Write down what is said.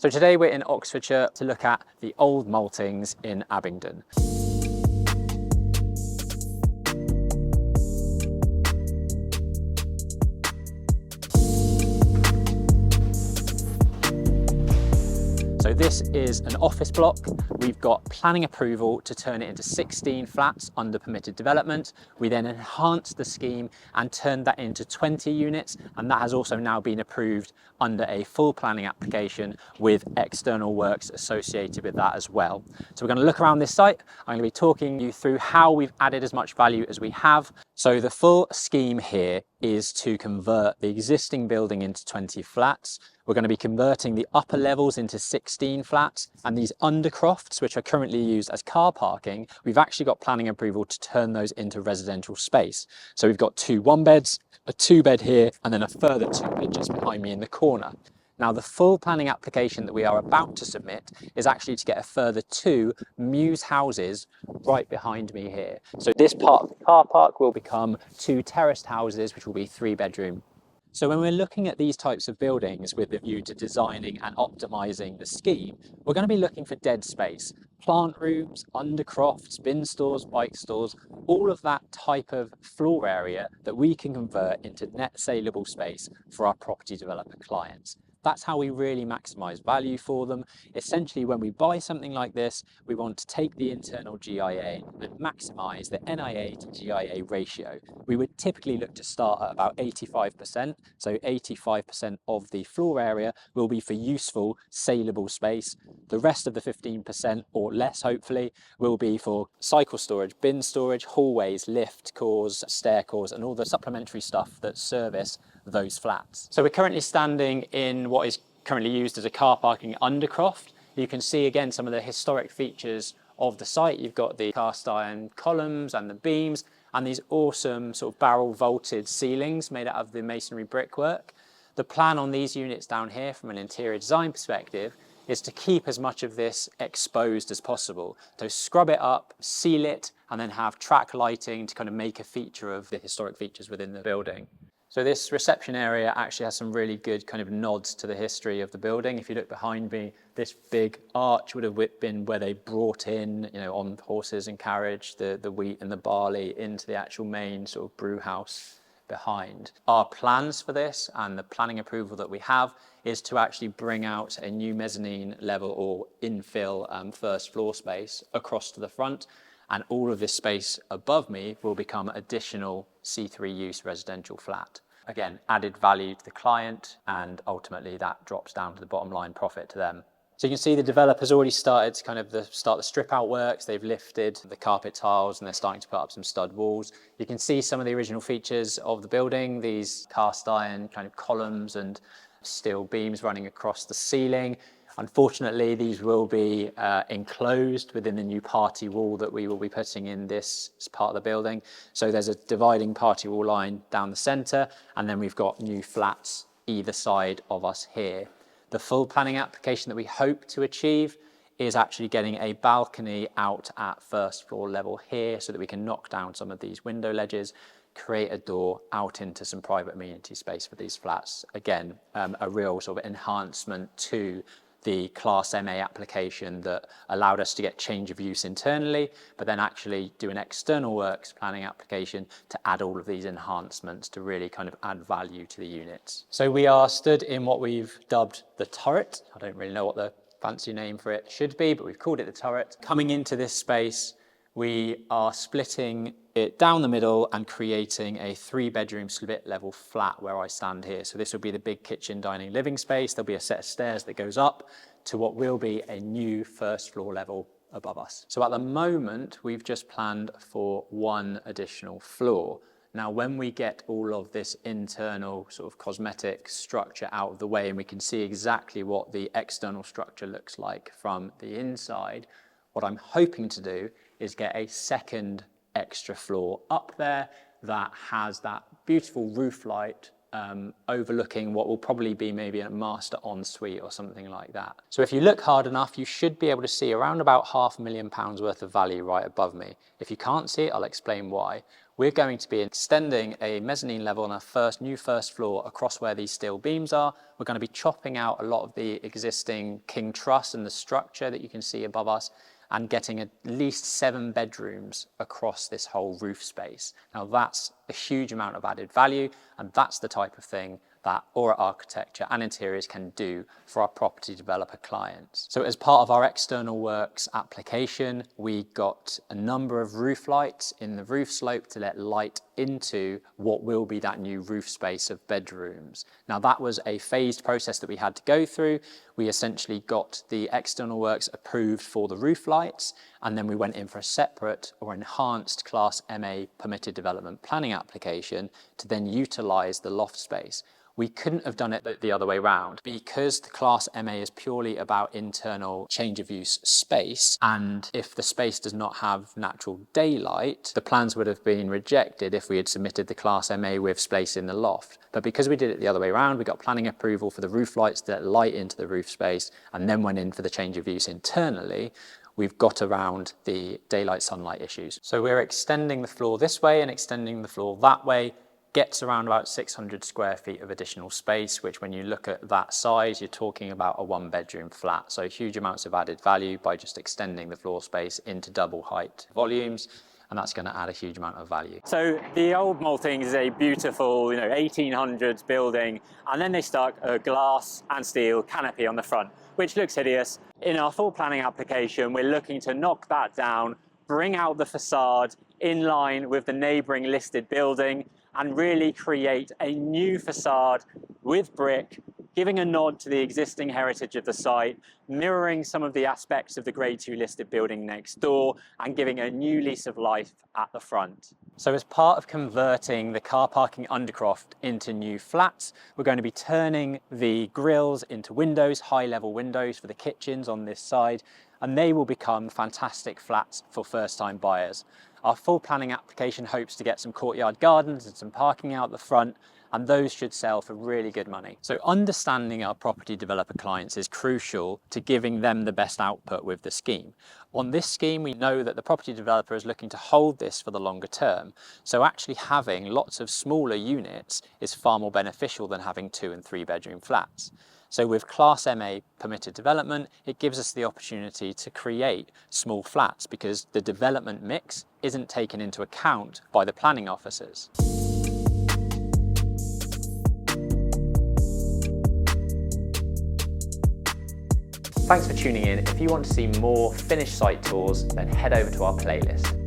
So today we're in Oxfordshire to look at the Old Maltings in Abingdon. So this is an office block. We've got planning approval to turn it into 16 flats under permitted development. We then enhanced the scheme and turned that into 20 units, and that has also now been approved under a full planning application with external works associated with that as well. So we're going to look around this site. I'm going to be talking you through how we've added as much value as we have. So the full scheme here is to convert the existing building into 20 flats. We're going to be converting the upper levels into 16 flats, and these undercrofts, which are currently used as car parking, we've actually got planning approval to turn those into residential space. So we've got 2 1-beds, a 2-bed here, and then a further 2-bed just behind me in the corner. Now, the full planning application that we are about to submit is actually to get a further 2 Mews houses right behind me here. So this part of the car park will become 2 terraced houses, which will be 3-bedroom. So when we're looking at these types of buildings with the view to designing and optimising the scheme, we're going to be looking for dead space, plant rooms, undercrofts, bin stores, bike stores, all of that type of floor area that we can convert into net saleable space for our property developer clients. That's how we really maximise value for them. Essentially, when we buy something like this, we want to take the internal GIA and maximise the NIA to GIA ratio. We would typically look to start at about 85%. So 85% of the floor area will be for useful, saleable space. The rest of the 15% or less, hopefully, will be for cycle storage, bin storage, hallways, lift cores, stair cores, and all the supplementary stuff that service those flats. So we're currently standing in what is currently used as a car parking undercroft. You can see again some of the historic features of the site. You've got the cast iron columns and the beams and these awesome sort of barrel vaulted ceilings made out of the masonry brickwork. The plan on these units down here from an interior design perspective is to keep as much of this exposed as possible. So scrub it up, seal it, and then have track lighting to kind of make a feature of the historic features within the building. So this reception area actually has some really good kind of nods to the history of the building. If you look behind me, this big arch would have been where they brought in, on horses and carriage, the wheat and the barley into the actual main sort of brew house behind. Our plans for this and the planning approval that we have is to actually bring out a new mezzanine level or infill first floor space across to the front. And all of this space above me will become additional C3 use residential flat. Again, added value to the client, and ultimately that drops down to the bottom line profit to them. So you can see the developer's already started to kind of start the strip out works. They've lifted the carpet tiles and they're starting to put up some stud walls. You can see some of the original features of the building, these cast iron kind of columns and steel beams running across the ceiling. Unfortunately, these will be enclosed within the new party wall that we will be putting in this part of the building. So there's a dividing party wall line down the centre, and then we've got new flats either side of us here. The full planning application that we hope to achieve is actually getting a balcony out at first floor level here so that we can knock down some of these window ledges, create a door out into some private amenity space for these flats. Again, a real sort of enhancement to the Class MA application that allowed us to get change of use internally, but then actually do an external works planning application to add all of these enhancements to really kind of add value to the units. So we are stood in what we've dubbed the turret. I don't really know what the fancy name for it should be, but we've called it the turret. Coming into this space, we are splitting it down the middle and creating a 3-bedroom split level flat where I stand here. So this will be the big kitchen, dining, living space. There'll be a set of stairs that goes up to what will be a new first floor level above us. So at the moment, we've just planned for 1 additional floor. Now, when we get all of this internal sort of cosmetic structure out of the way and we can see exactly what the external structure looks like from the inside, what I'm hoping to do is get a second extra floor up there that has that beautiful roof light overlooking what will probably be maybe a master ensuite or something like that. So if you look hard enough, you should be able to see around about £500,000 worth of value right above me. If you can't see it, I'll explain why. We're going to be extending a mezzanine level on our new first floor across where these steel beams are. We're going to be chopping out a lot of the existing king truss and the structure that you can see above us, and getting at least 7 bedrooms across this whole roof space. Now that's a huge amount of added value, and that's the type of thing that Aura Architecture and Interiors can do for our property developer clients. So as part of our external works application, we got a number of roof lights in the roof slope to let light into what will be that new roof space of bedrooms. Now that was a phased process that we had to go through. We essentially got the external works approved for the roof lights, and then we went in for a separate or enhanced Class MA permitted development planning application to then utilise the loft space. We couldn't have done it the other way round because the Class MA is purely about internal change of use space, and if the space does not have natural daylight, the plans would have been rejected if we had submitted the Class MA with space in the loft. But because we did it the other way around, we got planning approval for the roof lights to let light into the roof space, and then went in for the change of use internally. We've got around the daylight sunlight issues. So we're extending the floor this way and extending the floor that way. Gets around about 600 square feet of additional space, which when you look at that size, you're talking about a 1-bedroom flat. So huge amounts of added value by just extending the floor space into double height volumes, and that's going to add a huge amount of value. So the Old Maltings is a beautiful, 1800s building, and then they stuck a glass and steel canopy on the front, which looks hideous. In our full planning application, we're looking to knock that down, bring out the facade in line with the neighbouring listed building, and really create a new facade with brick, giving a nod to the existing heritage of the site, mirroring some of the aspects of the Grade 2 listed building next door, and giving a new lease of life at the front. So as part of converting the car parking undercroft into new flats, we're going to be turning the grills into windows, high-level windows for the kitchens on this side, and they will become fantastic flats for first-time buyers. Our full planning application hopes to get some courtyard gardens and some parking out the front, and those should sell for really good money. So understanding our property developer clients is crucial to giving them the best output with the scheme. On this scheme, we know that the property developer is looking to hold this for the longer term. So actually having lots of smaller units is far more beneficial than having 2- and 3-bedroom flats. So with Class MA permitted development, it gives us the opportunity to create small flats because the development mix isn't taken into account by the planning officers. Thanks for tuning in. If you want to see more finished site tours, then head over to our playlist.